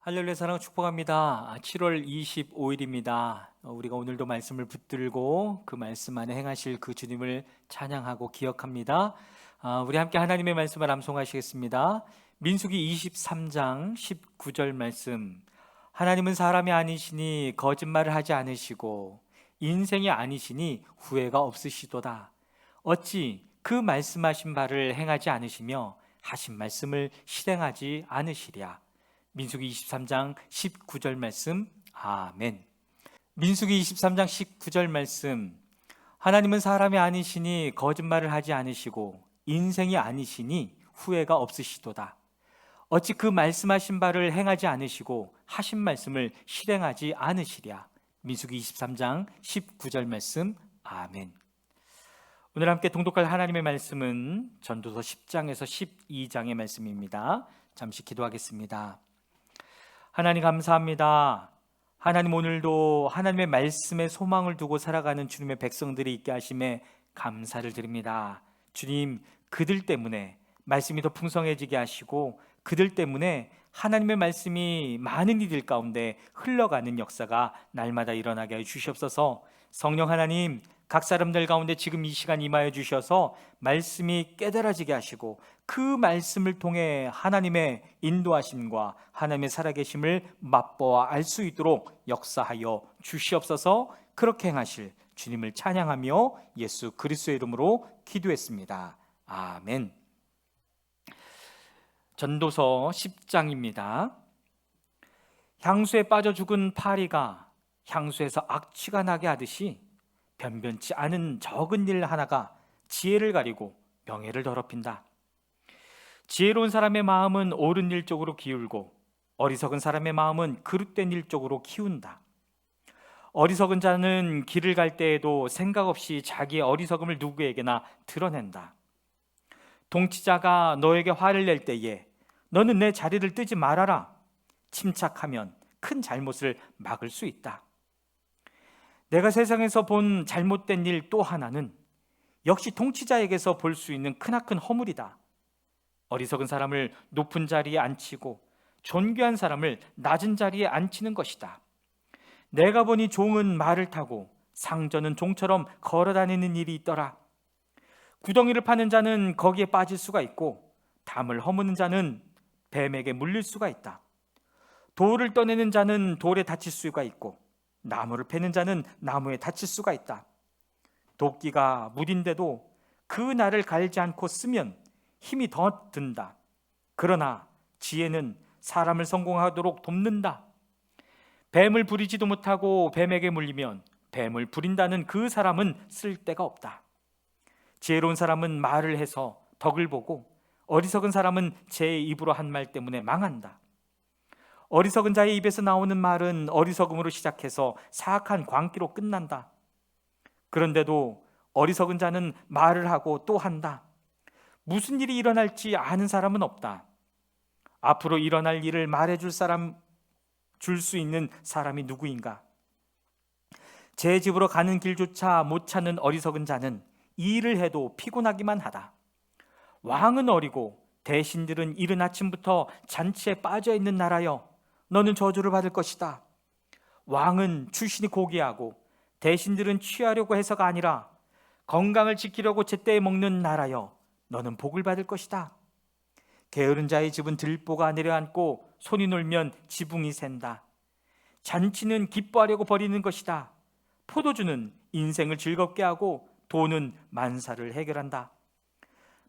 할렐루야 사랑 축복합니다. 7월 25일입니다. 우리가 오늘도 말씀을 붙들고 그 말씀 안에 행하실 그 주님을 찬양하고 기억합니다. 우리 함께 하나님의 말씀을 암송하시겠습니다. 민수기 23장 19절 말씀. 하나님은 사람이 아니시니 거짓말을 하지 않으시고 인생이 아니시니 후회가 없으시도다. 어찌 그 말씀하신 바를 행하지 않으시며 하신 말씀을 실행하지 않으시랴. 민수기 23장 19절 말씀. 아멘. 민수기 23장 19절 말씀. 하나님은 사람이 아니시니 거짓말을 하지 않으시고 인생이 아니시니 후회가 없으시도다. 어찌 그 말씀하신 바를 행하지 않으시고 하신 말씀을 실행하지 않으시랴. 민수기 23장 19절 말씀. 아멘. 오늘 함께 통독할 하나님의 말씀은 전도서 10장에서 12장의 말씀입니다. 잠시 기도하겠습니다. 하나님 감사합니다. 하나님, 오늘도 하나님의 말씀에 소망을 두고 살아가는 주님의 백성들이 있게 하심에 감사를 드립니다. 주님, 그들 때문에 말씀이 더 풍성해지게 하시고 그들 때문에 하나님의 말씀이 많은 이들 가운데 흘러가는 역사가 날마다 일어나게 해 주시옵소서. 성령 하나님, 각 사람들 가운데 지금 이 시간 임하여 주셔서 말씀이 깨달아지게 하시고 그 말씀을 통해 하나님의 인도하심과 하나님의 살아계심을 맛보아 알 수 있도록 역사하여 주시옵소서. 그렇게 행하실 주님을 찬양하며 예수 그리스도의 이름으로 기도했습니다. 아멘. 전도서 10장입니다. 향수에 빠져 죽은 파리가 향수에서 악취가 나게 하듯이 변변치 않은 적은 일 하나가 지혜를 가리고 명예를 더럽힌다. 지혜로운 사람의 마음은 옳은 일 쪽으로 기울고 어리석은 사람의 마음은 그릇된 일 쪽으로 키운다. 어리석은 자는 길을 갈 때에도 생각 없이 자기의 어리석음을 누구에게나 드러낸다. 동치자가 너에게 화를 낼 때에 너는 내 자리를 뜨지 말아라. 침착하면 큰 잘못을 막을 수 있다. 내가 세상에서 본 잘못된 일 또 하나는 역시 통치자에게서 볼 수 있는 크나큰 허물이다. 어리석은 사람을 높은 자리에 앉히고 존귀한 사람을 낮은 자리에 앉히는 것이다. 내가 보니 종은 말을 타고 상전은 종처럼 걸어다니는 일이 있더라. 구덩이를 파는 자는 거기에 빠질 수가 있고 담을 허무는 자는 뱀에게 물릴 수가 있다. 돌을 떠내는 자는 돌에 다칠 수가 있고 나무를 패는 자는 나무에 다칠 수가 있다. 도끼가 무딘데도 그 날을 갈지 않고 쓰면 힘이 더 든다. 그러나 지혜는 사람을 성공하도록 돕는다. 뱀을 부리지도 못하고 뱀에게 물리면 뱀을 부린다는 그 사람은 쓸데가 없다. 지혜로운 사람은 말을 해서 덕을 보고 어리석은 사람은 제 입으로 한 말 때문에 망한다. 어리석은 자의 입에서 나오는 말은 어리석음으로 시작해서 사악한 광기로 끝난다. 그런데도 어리석은 자는 말을 하고 또 한다. 무슨 일이 일어날지 아는 사람은 없다. 앞으로 일어날 일을 말해줄 사람, 줄 수 있는 사람이 누구인가? 제 집으로 가는 길조차 못 찾는 어리석은 자는 이 일을 해도 피곤하기만 하다. 왕은 어리고 대신들은 이른 아침부터 잔치에 빠져 있는 나라여, 너는 저주를 받을 것이다. 왕은 출신이 고귀하고 대신들은 취하려고 해서가 아니라 건강을 지키려고 제때에 먹는 나라여, 너는 복을 받을 것이다. 게으른 자의 집은 들보가 내려앉고 손이 놀면 지붕이 샌다. 잔치는 기뻐하려고 벌이는 것이다. 포도주는 인생을 즐겁게 하고 돈은 만사를 해결한다.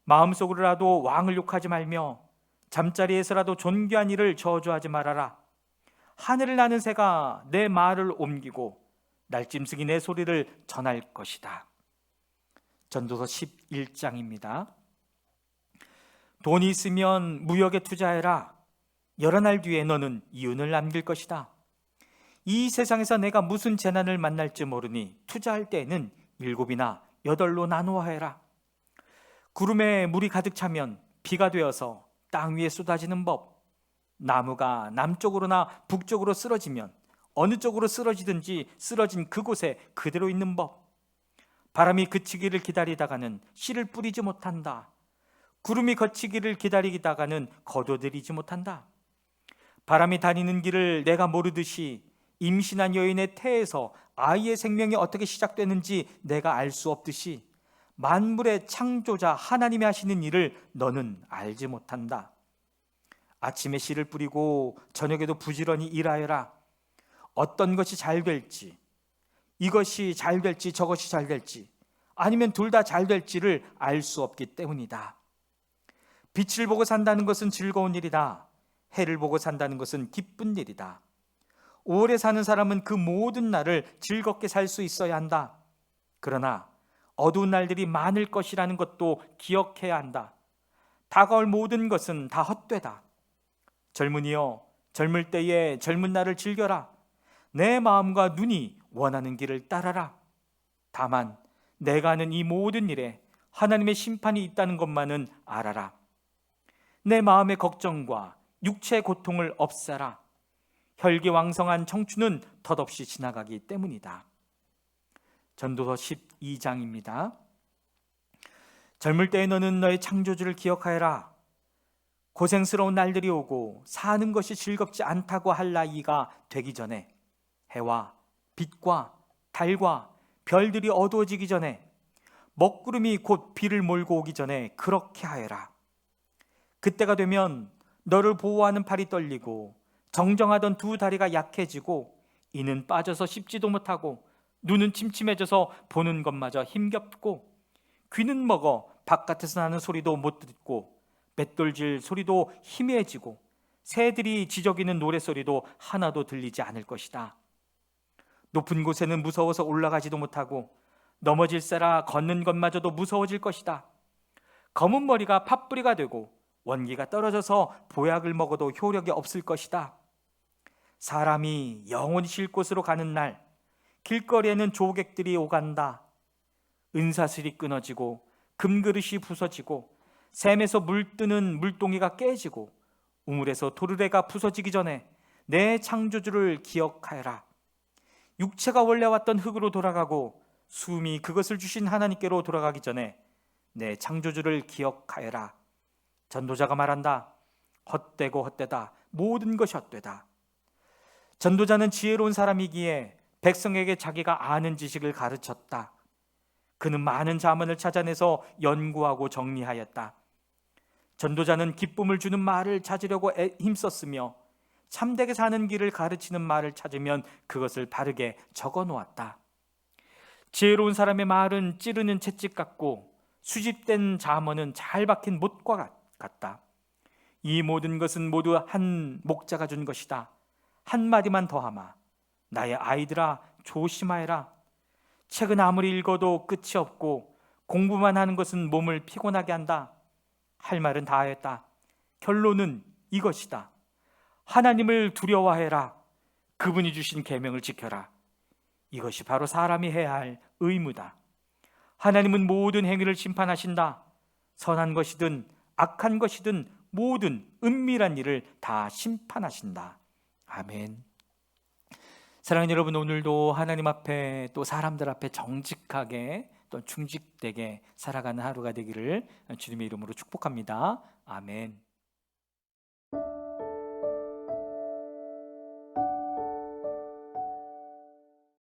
마음속으로라도 왕을 욕하지 말며 잠자리에서라도 존귀한 일을 저주하지 말아라. 하늘을 나는 새가 내 말을 옮기고 날짐승이 내 소리를 전할 것이다. 전도서 11장입니다. 돈이 있으면 무역에 투자해라. 여러 날 뒤에 너는 이윤을 남길 것이다. 이 세상에서 내가 무슨 재난을 만날지 모르니 투자할 때에는 7이나 8로 나누어 해라. 구름에 물이 가득 차면 비가 되어서 땅 위에 쏟아지는 법, 나무가 남쪽으로나 북쪽으로 쓰러지면 어느 쪽으로 쓰러지든지 쓰러진 그곳에 그대로 있는 법, 바람이 그치기를 기다리다가는 씨를 뿌리지 못한다. 구름이 거치기를 기다리다가는 거둬들이지 못한다. 바람이 다니는 길을 내가 모르듯이 임신한 여인의 태에서 아이의 생명이 어떻게 시작되는지 내가 알 수 없듯이 만물의 창조자 하나님이 하시는 일을 너는 알지 못한다. 아침에 씨를 뿌리고 저녁에도 부지런히 일하여라. 어떤 것이 잘 될지, 이것이 잘 될지 저것이 잘 될지, 아니면 둘 다 잘 될지를 알 수 없기 때문이다. 빛을 보고 산다는 것은 즐거운 일이다. 해를 보고 산다는 것은 기쁜 일이다. 오래 사는 사람은 그 모든 날을 즐겁게 살 수 있어야 한다. 그러나 어두운 날들이 많을 것이라는 것도 기억해야 한다. 다가올 모든 것은 다 헛되다. 젊은이여, 젊을 때에 젊은 날을 즐겨라. 내 마음과 눈이 원하는 길을 따라라. 다만 내가 하는 이 모든 일에 하나님의 심판이 있다는 것만은 알아라. 내 마음의 걱정과 육체의 고통을 없애라. 혈기왕성한 청춘은 덧없이 지나가기 때문이다. 전도서 12장입니다. 젊을 때에 너는 너의 창조주를 기억하여라. 고생스러운 날들이 오고 사는 것이 즐겁지 않다고 할 나이가 되기 전에, 해와 빛과 달과 별들이 어두워지기 전에, 먹구름이 곧 비를 몰고 오기 전에 그렇게 하여라. 그때가 되면 너를 보호하는 팔이 떨리고 정정하던 두 다리가 약해지고 이는 빠져서 씹지도 못하고 눈은 침침해져서 보는 것마저 힘겹고 귀는 먹어 바깥에서 나는 소리도 못 듣고 맷돌질 소리도 희미해지고 새들이 지저귀는 노랫소리도 하나도 들리지 않을 것이다. 높은 곳에는 무서워서 올라가지도 못하고 넘어질세라 걷는 것마저도 무서워질 것이다. 검은 머리가 팥뿌리가 되고 원기가 떨어져서 보약을 먹어도 효력이 없을 것이다. 사람이 영원히 쉴 곳으로 가는 날, 길거리에는 조객들이 오간다. 은사슬이 끊어지고 금그릇이 부서지고 샘에서 물뜨는 물동이가 깨지고 우물에서 도르래가 부서지기 전에 내 창조주를 기억하여라. 육체가 원래 왔던 흙으로 돌아가고 숨이 그것을 주신 하나님께로 돌아가기 전에 내 창조주를 기억하여라. 전도자가 말한다. 헛되고 헛되다. 모든 것이 헛되다. 전도자는 지혜로운 사람이기에 백성에게 자기가 아는 지식을 가르쳤다. 그는 많은 자문을 찾아내서 연구하고 정리하였다. 전도자는 기쁨을 주는 말을 찾으려고 힘썼으며 참되게 사는 길을 가르치는 말을 찾으면 그것을 바르게 적어 놓았다. 지혜로운 사람의 말은 찌르는 채찍 같고 수집된 잠언은 잘 박힌 못과 같다. 이 모든 것은 모두 한 목자가 준 것이다. 한마디만 더하마. 나의 아이들아 조심하여라. 책은 아무리 읽어도 끝이 없고 공부만 하는 것은 몸을 피곤하게 한다. 할 말은 다 했다. 결론은 이것이다. 하나님을 두려워해라. 그분이 주신 계명을 지켜라. 이것이 바로 사람이 해야 할 의무다. 하나님은 모든 행위를 심판하신다. 선한 것이든 악한 것이든 모든 은밀한 일을 다 심판하신다. 아멘. 사랑하는 여러분, 오늘도 하나님 앞에 또 사람들 앞에 정직하게 또 충직되게 살아가는 하루가 되기를 주님의 이름으로 축복합니다. 아멘.